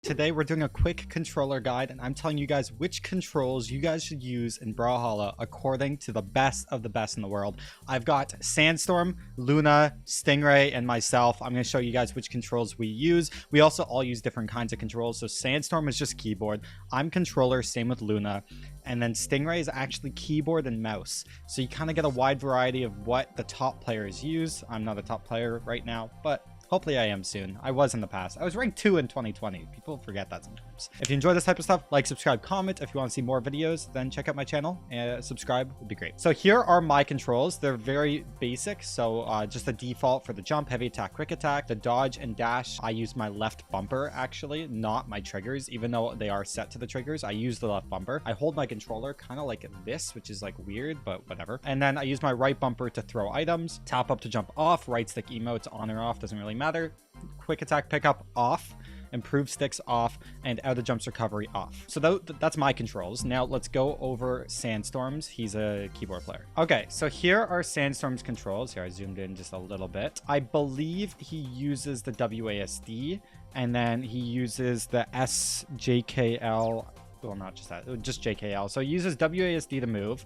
Today we're doing a quick controller guide and I'm telling you guys which controls you guys should use in Brawlhalla according to the best of the best in the world. I've got Sandstorm, Luna, Stingray, and myself. I'm going to show you guys which controls we use. We also all use different kinds of controls. So Sandstorm is just keyboard. I'm controller, same with Luna. And then Stingray is actually keyboard and mouse. So you kind of get a wide variety of what the top players use. I'm not a top player right now, but hopefully I am soon. I was in the past. I was ranked 2 in 2020. People forget that sometimes. If you enjoy this type of stuff, like, subscribe, comment. If you want to see more videos, then check out my channel and subscribe would be great. So here are my controls. They're very basic. So just the default for the jump, heavy attack, quick attack, the dodge and dash. I use my left bumper actually, not my triggers, even though they are set to the triggers. I use the left bumper. I hold my controller kind of like this, which is like weird, but whatever. And then I use my right bumper to throw items, tap up to jump off, right stick emotes on or off, doesn't really matter. Quick attack pickup off, improved sticks off, and out of jumps recovery off. So that's my controls. Now let's go over Sandstorm's. He's a keyboard player. Okay, so here are Sandstorm's controls. Here I zoomed in just a little bit. I believe he uses the WASD and then he uses the SJKL. Well, not just that, just JKL. So he uses WASD to move.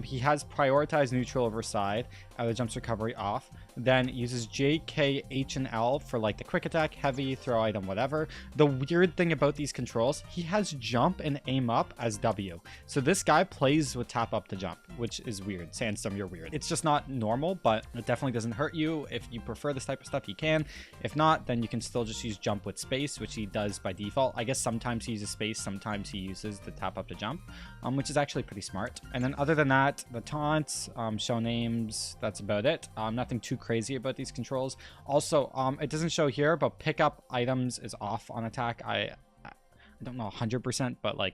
He has prioritized neutral over side, out of jumps recovery off, then uses J, K, H, and L for like the quick attack, heavy, throw item, whatever. The weird thing about these controls, he has jump and aim up as W. So this guy plays with tap up to jump, which is weird. Sandstorm, you're weird. It's just not normal, but it definitely doesn't hurt you. If you prefer this type of stuff, you can. If not, then you can still just use jump with space, which he does by default. I guess sometimes he uses space, sometimes he uses the tap up to jump, which is actually pretty smart. And then other than that, the taunts, show names, that's about it. Nothing too crazy about these controls. Also, it doesn't show here, but pick up items is off on attack. I don't know 100%, but like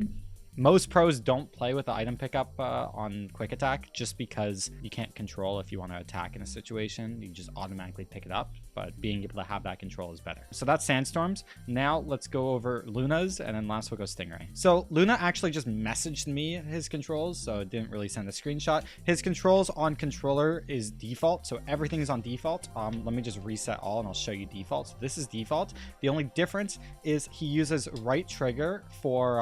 most pros don't play with the item pickup on quick attack just because you can't control if you want to attack in a situation. You just automatically pick it up, but being able to have that control is better. So that's Sandstorm's. Now let's go over Luna's, and then last we'll go Stingray. So Luna actually just messaged me his controls, so it didn't really send a screenshot. His controls on controller is default, so everything's on default. Let me just reset all and I'll show you default. So this is default. The only difference is he uses right trigger for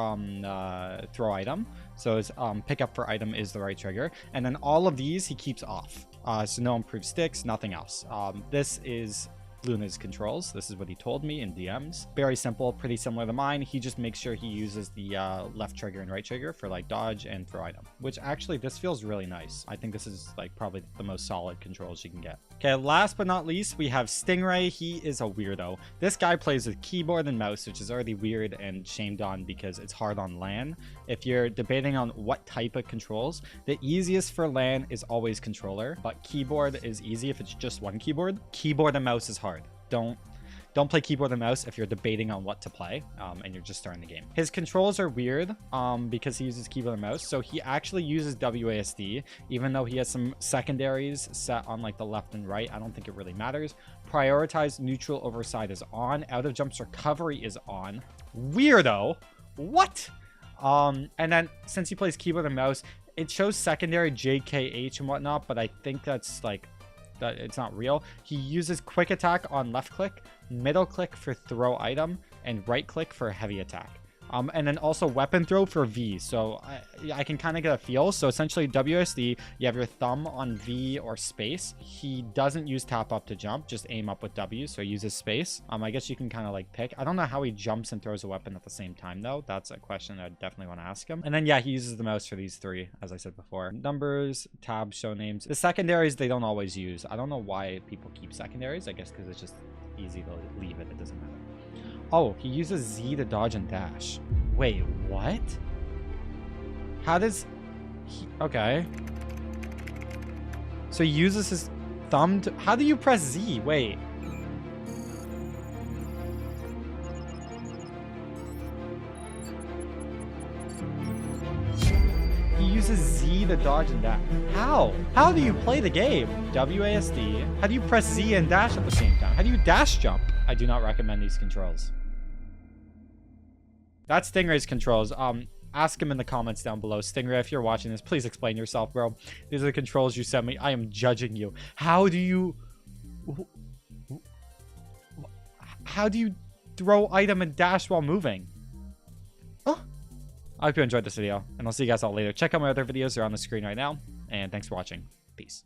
throw item. So his pickup for item is the right trigger, and then all of these he keeps off. So no improved sticks, nothing else. This is Luna's controls. This is what he told me in DMs. Very simple, pretty similar to mine. He just makes sure he uses the left trigger and right trigger for like dodge and throw item, which actually this feels really nice. I think this is like probably the most solid controls you can get. Okay, last but not least, we have Stingray. He is a weirdo. This guy plays with keyboard and mouse, which is already weird and shamed on because it's hard on LAN. If you're debating on what type of controls, the easiest for LAN is always controller, but keyboard is easy if it's just one keyboard. Keyboard and mouse is hard. Don't play keyboard and mouse if you're debating on what to play and you're just starting the game. His controls are weird because he uses keyboard and mouse. So he actually uses WASD, even though he has some secondaries set on like the left and right. I don't think it really matters. Prioritize neutral over side is on. Out of jumps recovery is on. Weirdo. What? And then since he plays keyboard and mouse, it shows secondary JKH and whatnot, but I think that's like that it's not real. He uses quick attack on left click, middle click for throw item, and right click for heavy attack. And then also weapon throw for V. So I can kind of get a feel. So essentially WSD, you have your thumb on V or space. He doesn't use tap up to jump, just aim up with W. So he uses space. I guess you can kind of like pick. I don't know how he jumps and throws a weapon at the same time though. That's a question I definitely want to ask him. And then yeah, he uses the mouse for these three, as I said before. Numbers, tab, show names. The secondaries they don't always use. I don't know why people keep secondaries. I guess because it's just easy to leave it. It doesn't matter. Oh, he uses Z to dodge and dash. Wait, what? How does he... Okay. So he uses his thumb to... How do you press Z? Wait. He uses Z to dodge and dash. How? How do you play the game? WASD. How do you press Z and dash at the same time? How do you dash jump? I do not recommend these controls. That's Stingray's controls. Ask him in the comments down below. Stingray, if you're watching this, please explain yourself, bro. These are the controls you sent me. I am judging you. How do you throw item and dash while moving. Oh. I hope you enjoyed this video, and I'll see you guys all later. Check out my other videos. They're on the screen right now. And thanks for watching. Peace.